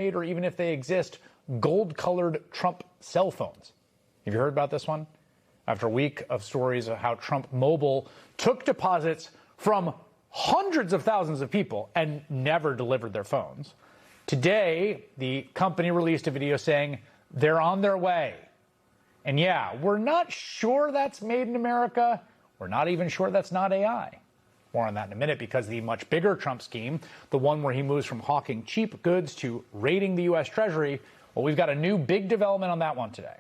or even if they exist, gold-colored Trump cell phones. Have you heard about this one? After a week of stories of how Trump Mobile took deposits from hundreds of thousands of people and never delivered their phones, today the company released a video saying they're on their way. And yeah, we're not sure that's made in America. We're not even sure that's not AI. More on that in a minute, because the much bigger Trump scheme, the one where he moves from hawking cheap goods to raiding the U.S. Treasury, well, we've got a new big development on that one today.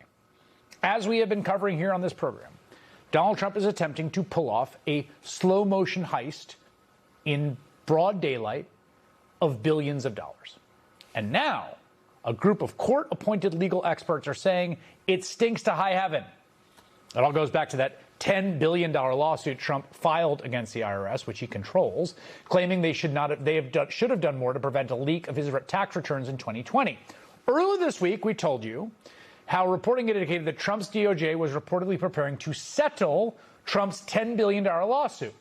As we have been covering here on this program, Donald Trump is attempting to pull off a slow-motion heist in broad daylight of billions of dollars. And now, a group of court-appointed legal experts are saying it stinks to high heaven. It all goes back to that $10 billion lawsuit Trump filed against the IRS, which he controls, claiming they should have done more to prevent a leak of his tax returns in 2020. Earlier this week, we told you how reporting indicated that Trump's DOJ was reportedly preparing to settle Trump's $10 billion lawsuit.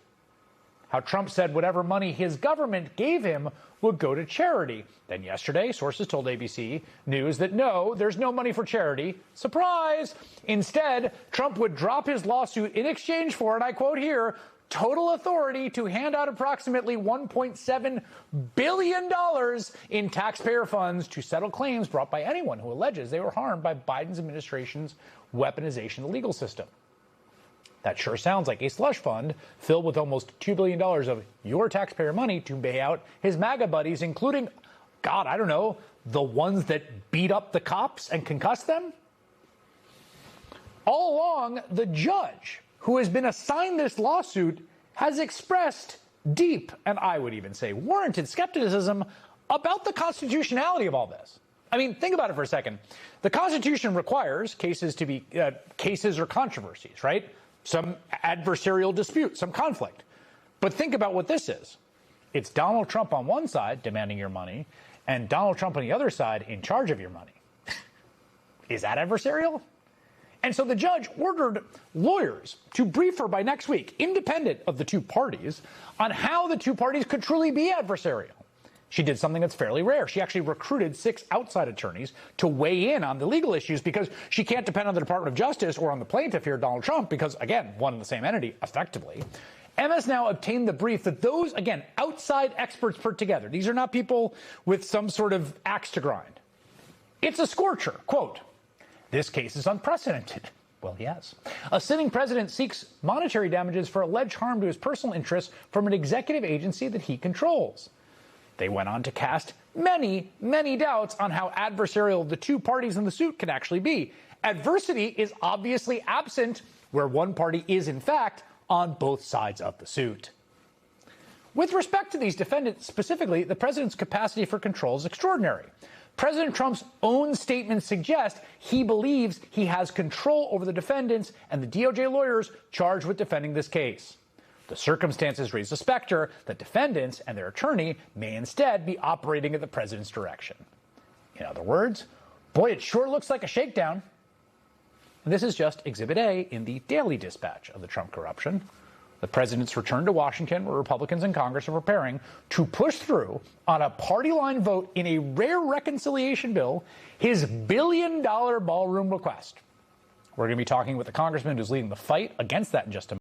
How Trump said whatever money his government gave him would go to charity. Then yesterday, sources told ABC News that no, there's no money for charity. Surprise! Instead, Trump would drop his lawsuit in exchange for, and I quote here, total authority to hand out approximately $1.7 billion in taxpayer funds to settle claims brought by anyone who alleges they were harmed by Biden's administration's weaponization of the legal system. That sure sounds like a slush fund filled with almost $2 billion of your taxpayer money to pay out his MAGA buddies, including, God, I don't know, the ones that beat up the cops and concussed them? All along, the judge who has been assigned this lawsuit has expressed deep, and I would even say warranted, skepticism about the constitutionality of all this. I mean, think about it for a second. The Constitution requires cases to be cases or controversies, right? Some adversarial dispute, some conflict. But think about what this is. It's Donald Trump on one side demanding your money, and Donald Trump on the other side in charge of your money. Is that adversarial? And so the judge ordered lawyers to brief her by next week, independent of the two parties, on how the two parties could truly be adversarial. She did something that's fairly rare. She actually recruited 6 outside attorneys to weigh in on the legal issues, because she can't depend on the Department of Justice or on the plaintiff here, Donald Trump, because, again, one and the same entity, effectively. Emma has now obtained the brief that those, again, outside experts put together. These are not people with some sort of axe to grind. It's a scorcher. Quote, "This case is unprecedented." Well, yes. A sitting president seeks monetary damages for alleged harm to his personal interests from an executive agency that he controls. They went on to cast many, many doubts on how adversarial the two parties in the suit can actually be. Adversity is obviously absent where one party is, in fact, on both sides of the suit. With respect to these defendants specifically, the president's capacity for control is extraordinary. President Trump's own statements suggest he believes he has control over the defendants and the DOJ lawyers charged with defending this case. The circumstances raise the specter that defendants and their attorney may instead be operating at the president's direction. In other words, boy, it sure looks like a shakedown. This is just Exhibit A in the daily dispatch of the Trump corruption. The president's return to Washington, where Republicans in Congress are preparing to push through on a party line vote in a rare reconciliation bill his billion-dollar ballroom request. We're going to be talking with the congressman who's leading the fight against that in just a moment.